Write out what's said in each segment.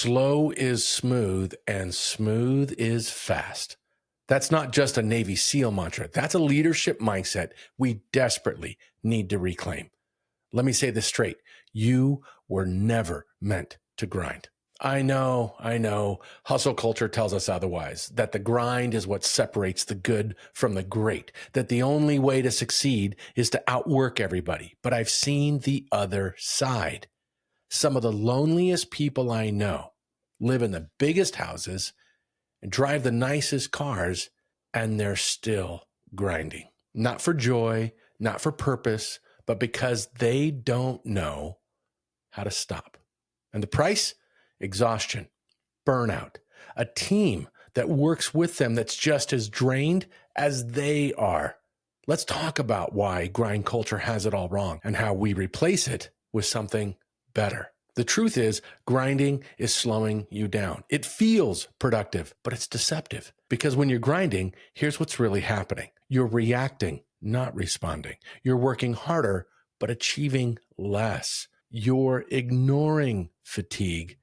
Slow is smooth and smooth is fast. That's not just a Navy SEAL mantra. That's a leadership mindset we desperately need to reclaim. Let me say this straight. You were never meant to grind. I know. Hustle culture tells us otherwise, that the grind is what separates the good from the great, that the only way to succeed is to outwork everybody. But I've seen the other side. Some of the loneliest people I know live in the biggest houses and drive the nicest cars, and they're still grinding. Not for joy, not for purpose, but because they don't know how to stop. And the price? Exhaustion, burnout, a team that works with them that's just as drained as they are. Let's talk about why grind culture has it all wrong and how we replace it with something better. The truth is, grinding is slowing you down. It feels productive, but it's deceptive. Because when you're grinding, here's what's really happening. You're reacting, not responding. You're working harder, but achieving less. You're ignoring fatigue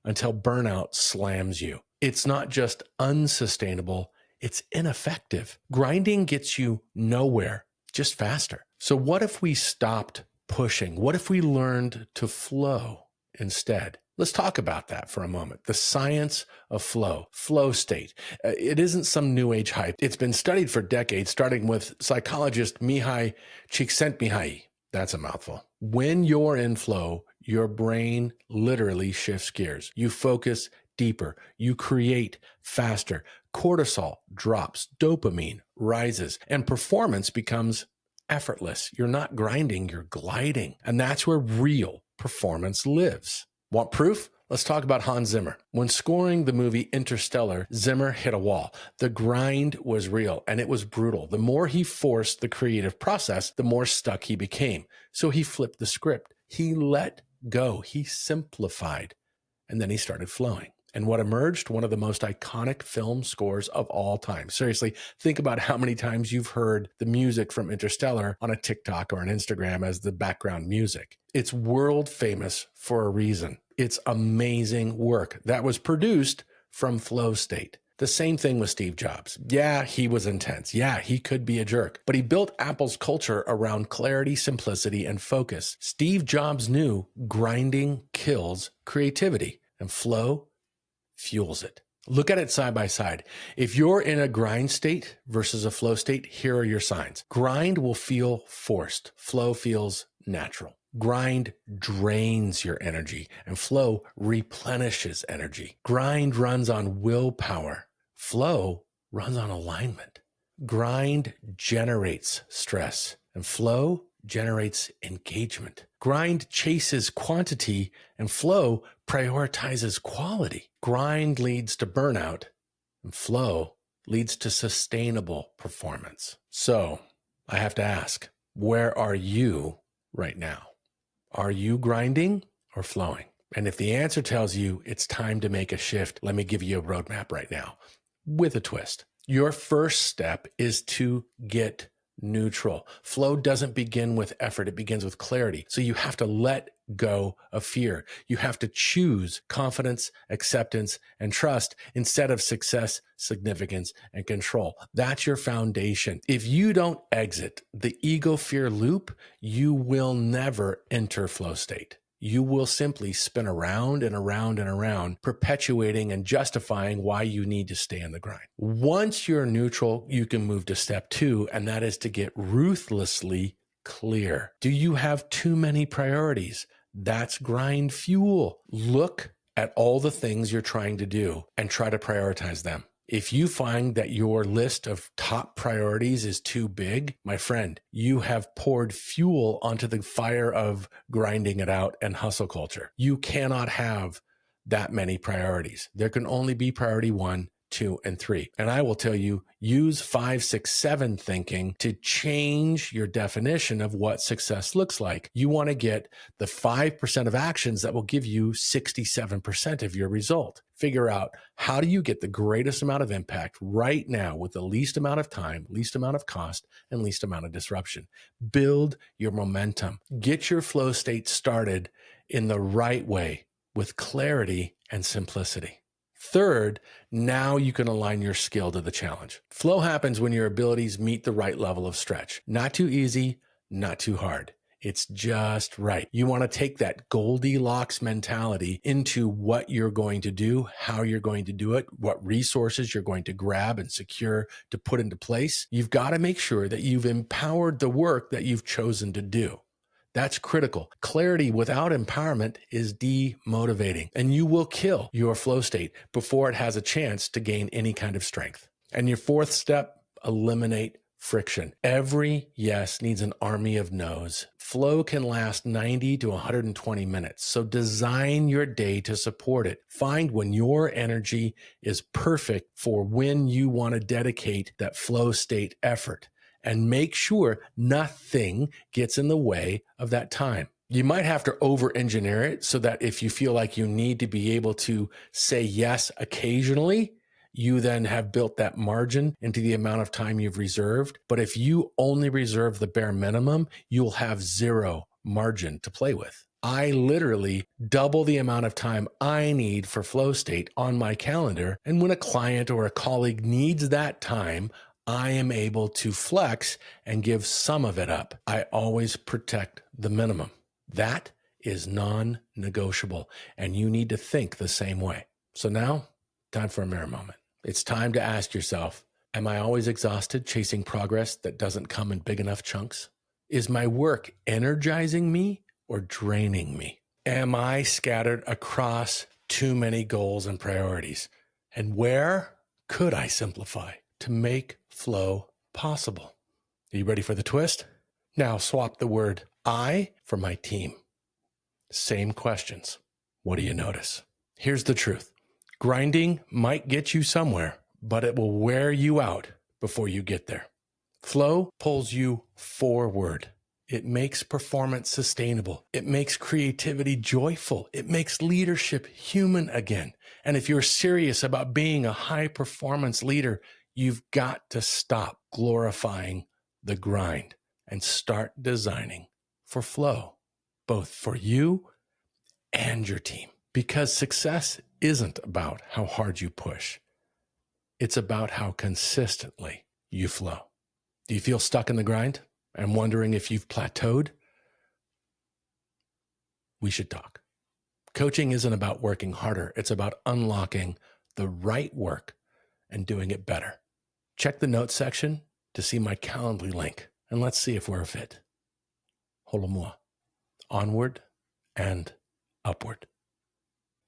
until burnout slams you. It's not just unsustainable, it's ineffective. Grinding gets you nowhere, just faster. So what if we stopped pushing? What if we learned to flow instead? Let's talk about that for a moment. The science of flow state. It isn't some new age hype. It's been studied for decades, starting with psychologist Mihai Csikszentmihalyi. That's a mouthful. When you're in flow, your brain literally shifts gears. You focus deeper. You create faster. Cortisol drops. Dopamine rises. And performance becomes effortless. You're not grinding, you're gliding. And that's where real performance lives. Want proof? Let's talk about Hans Zimmer. When scoring the movie Interstellar, Zimmer hit a wall. The grind was real and it was brutal. The more he forced the creative process, the more stuck he became. So he flipped the script. He let go. He simplified. And then he started flowing. And what emerged? One of the most iconic film scores of all time. Seriously, think about how many times you've heard the music from Interstellar on a TikTok or an Instagram as the background music. It's world famous for a reason. It's amazing work that was produced from flow state. The same thing with Steve Jobs. Yeah, he was intense. Yeah, he could be a jerk. But he built Apple's culture around clarity, simplicity, and focus. Steve Jobs knew grinding kills creativity, and flow fuels it. Look at it side by side. If you're in a grind state versus a flow state, here are your signs. Grind will feel forced. Flow feels natural. Grind drains your energy and flow replenishes energy. Grind runs on willpower. Flow runs on alignment. Grind generates stress and flow generates engagement. Grind chases quantity and flow prioritizes quality. Grind leads to burnout and flow leads to sustainable performance. So I have to ask, where are you right now? Are you grinding or flowing? And if the answer tells you it's time to make a shift, let me give you a roadmap right now with a twist. Your first step is to get neutral. Flow doesn't begin with effort. It begins with clarity. So you have to let go of fear. You have to choose confidence, acceptance, and trust instead of success, significance, and control. That's your foundation. If you don't exit the ego fear loop, you will never enter flow state. You will simply spin around and around and around, perpetuating and justifying why you need to stay in the grind. Once you're neutral, you can move to step 2, and that is to get ruthlessly clear. Do you have too many priorities? That's grind fuel. Look at all the things you're trying to do and try to prioritize them. If you find that your list of top priorities is too big, my friend, you have poured fuel onto the fire of grinding it out and hustle culture. You cannot have that many priorities. There can only be priority 1, 2, and 3. And I will tell you, use 5, 6, 7 thinking to change your definition of what success looks like. You want to get the 5% of actions that will give you 67% of your result. Figure out, how do you get the greatest amount of impact right now with the least amount of time, least amount of cost, and least amount of disruption? Build your momentum. Get your flow state started in the right way. with clarity and simplicity. Third, now you can align your skill to the challenge. Flow happens when your abilities meet the right level of stretch. Not too easy, not too hard. It's just right. You want to take that Goldilocks mentality into what you're going to do, how you're going to do it, what resources you're going to grab and secure to put into place. You've got to make sure that you've empowered the work that you've chosen to do. That's critical. Clarity without empowerment is demotivating, and you will kill your flow state before it has a chance to gain any kind of strength. And your fourth step, eliminate friction. Every yes needs an army of no's. Flow can last 90 to 120 minutes, so design your day to support it. Find when your energy is perfect for when you want to dedicate that flow state effort, and make sure nothing gets in the way of that time. You might have to over-engineer it so that if you feel like you need to be able to say yes occasionally, you then have built that margin into the amount of time you've reserved. But if you only reserve the bare minimum, you'll have zero margin to play with. I literally double the amount of time I need for flow state on my calendar. And when a client or a colleague needs that time, I am able to flex and give some of it up. I always protect the minimum. That is non-negotiable, and you need to think the same way. So now, time for a mirror moment. It's time to ask yourself, am I always exhausted chasing progress that doesn't come in big enough chunks? Is my work energizing me or draining me? Am I scattered across too many goals and priorities? And where could I simplify to make flow possible? Are you ready for the twist? Now swap the word I for my team. Same questions. What do you notice? Here's the truth. Grinding might get you somewhere, but it will wear you out before you get there. Flow pulls you forward. It makes performance sustainable. It makes creativity joyful. It makes leadership human again. And if you're serious about being a high-performance leader, you've got to stop glorifying the grind and start designing for flow, both for you and your team. Because success isn't about how hard you push. It's about how consistently you flow. Do you feel stuck in the grind and wondering if you've plateaued? We should talk. Coaching isn't about working harder. It's about unlocking the right work and doing it better. Check the notes section to see my Calendly link, and let's see if we're a fit. Holomua. Onward and upward.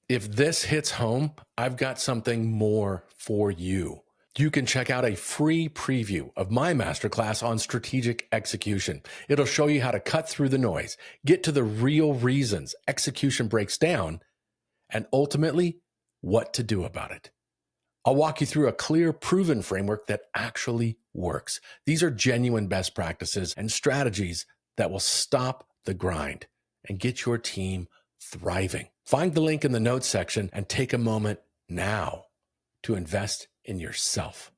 If this hits home, I've got something more for you. You can check out a free preview of my masterclass on strategic execution. It'll show you how to cut through the noise, get to the real reasons execution breaks down, and ultimately, what to do about it. I'll walk you through a clear, proven framework that actually works. These are genuine best practices and strategies that will stop the grind and get your team thriving. Find the link in the notes section and take a moment now to invest in yourself.